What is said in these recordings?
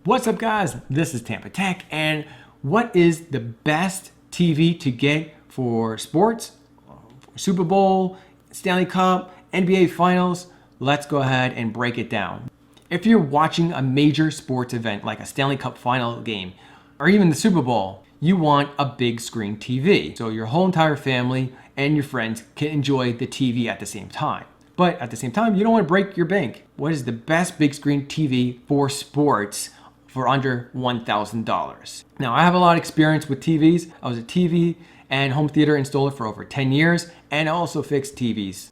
What's up, guys? This is Tampatec, and what is the best TV to get for sports, for Super Bowl, Stanley Cup, NBA Finals? Let's go ahead and break it down. If you're watching a major sports event like a Stanley Cup final game or even the Super Bowl, you want a big screen TV so your whole entire family and your friends can enjoy the TV at the same time. But at the same time, you don't want to break your bank. What is the best big screen TV for sports for under $1,000? Now, I have a lot of experience with TVs. I was a TV and home theater installer for over 10 years, and I also fixed TVs.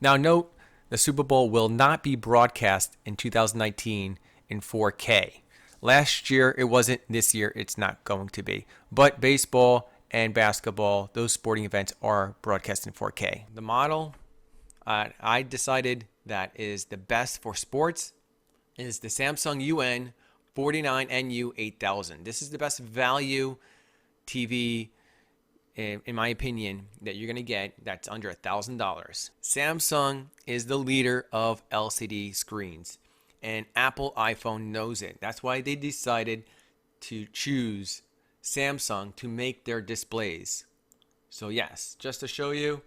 Now note, the Super Bowl will not be broadcast in 2019 in 4K. Last year it wasn't, this year it's not going to be. But baseball and basketball, those sporting events are broadcast in 4K. The model I decided that is the best for sports is the Samsung UN 49NU 8000. This is the best value TV in my opinion, that you're going to get that's under $1,000. Samsung is the leader of LCD screens, and Apple iPhone knows it. That's why they decided to choose Samsung to make their displays. So yes, just to show you,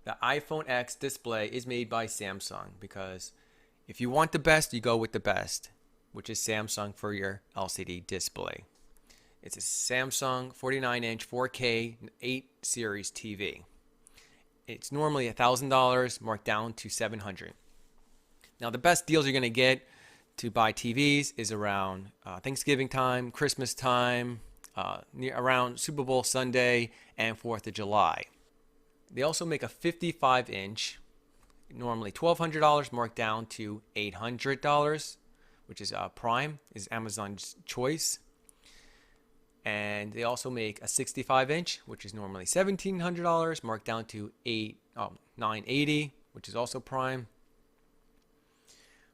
the iPhone X display is made by Samsung, because if you want the best, you go with the best, which is Samsung for your LCD display. It's a Samsung 49-inch 4K 8 series TV. It's normally $1,000, marked down to $700. Now, the best deals you're going to get to buy TVs is around Thanksgiving time, Christmas time, around Super Bowl Sunday, and 4th of July. They also make a 55-inch, normally $1,200, marked down to $800, which is Prime, is Amazon's choice. And they also make a 65-inch, which is normally $1,700, marked down to $980, which is also Prime.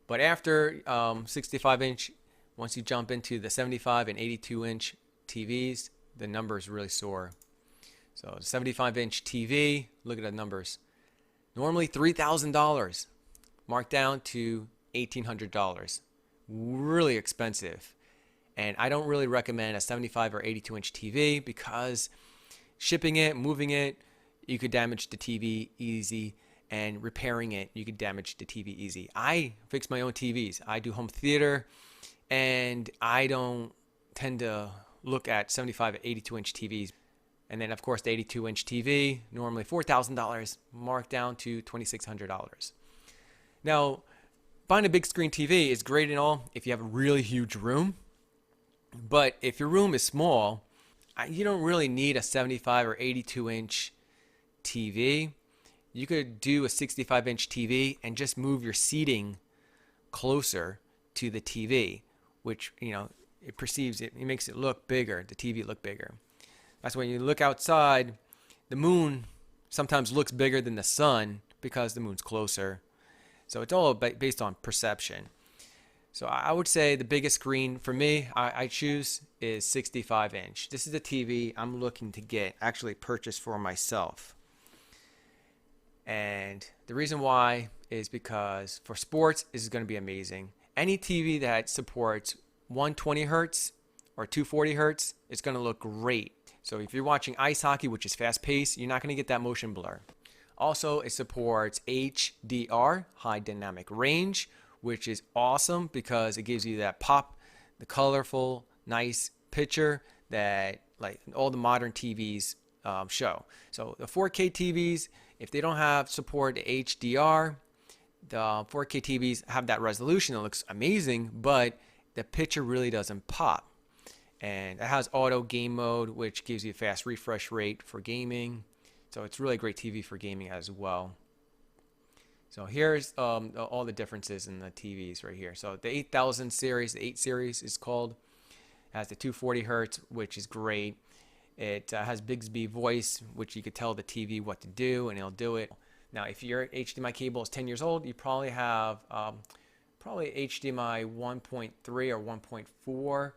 But after 65-inch, once you jump into the 75 and 82-inch TVs, the numbers really soar. So 75-inch TV, look at the numbers. Normally $3,000, marked down to $1,800. Really expensive. And I don't really recommend a 75 or 82-inch TV because shipping it, moving it, you could damage the TV easy, and repairing it, you could damage the TV easy. I fix my own TVs. I do home theater, and I don't tend to look at 75 or 82-inch TVs. And then, of course, the 82-inch TV, normally $4,000, marked down to $2,600. Now, buying a big screen TV is great and all if you have a really huge room. But if your room is small, you don't really need a 75 or 82-inch TV. You could do a 65-inch TV and just move your seating closer to the TV, which, it perceives it, it makes it look bigger, the TV look bigger. That's when you look outside, the moon sometimes looks bigger than the sun because the moon's closer. So it's all based on perception. So I would say the biggest screen for me, I choose, is 65-inch. This is the TV I'm looking to get, actually purchase for myself. And the reason why is because for sports, this is going to be amazing. Any TV that supports 120 hertz or 240 hertz, it's going to look great. So if you're watching ice hockey, which is fast-paced, you're not going to get that motion blur. Also, it supports HDR, high dynamic range, which is awesome because it gives you that pop, the colorful, nice picture that like all the modern TVs show. So the 4K TVs, if they don't have support to HDR, the 4K TVs have that resolution that looks amazing, but the picture really doesn't pop. And it has auto game mode, which gives you a fast refresh rate for gaming. So it's really a great TV for gaming as well. So here's all the differences in the TVs right here. So the 8000 series, the 8 series is called. It has the 240 hertz, which is great. It has Bixby voice, which you could tell the TV what to do, and it'll do it. Now, if your HDMI cable is 10 years old, you probably have HDMI 1.3 or 1.4,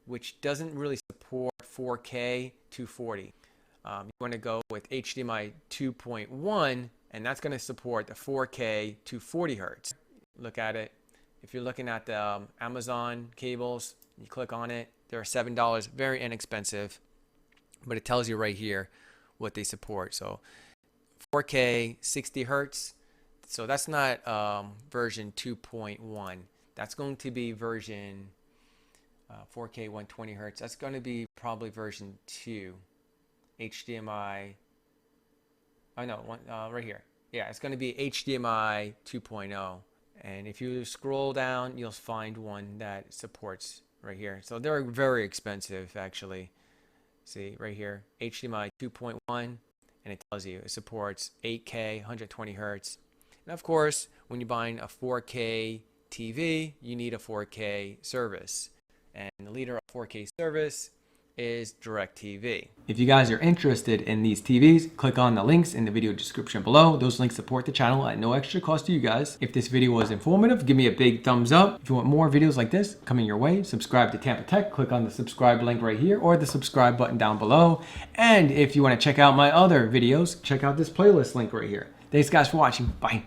which doesn't really support 4K 240. You want to go with HDMI 2.1, and that's going to support the 4K 240 hertz. Look at it. If you're looking at the Amazon cables, You click on it. They're $7, very inexpensive, but it tells you right here what they support. So 4K 60 hertz. So that's not version 2.1. That's going to be version 4K 120 hertz. That's going to be probably version 2. HDMI. Oh no, right here. Yeah, it's going to be HDMI 2.0. And if you scroll down, you'll find one that supports right here. So they're very expensive, actually. See right here, HDMI 2.1, and it tells you it supports 8K, 120 hertz. And of course, when you're buying a 4K TV, you need a 4K service. And the leader of 4K service is Directv. If you guys are interested in these TVs, click on the links in the video description below. Those links support the channel at no extra cost to you guys. If this video was informative, give me a big thumbs up. If you want more videos like this coming your way, subscribe to Tampatec. Click on the subscribe link right here or the subscribe button down below. And if you want to check out my other videos, check out this playlist link right here. Thanks guys for watching. Bye.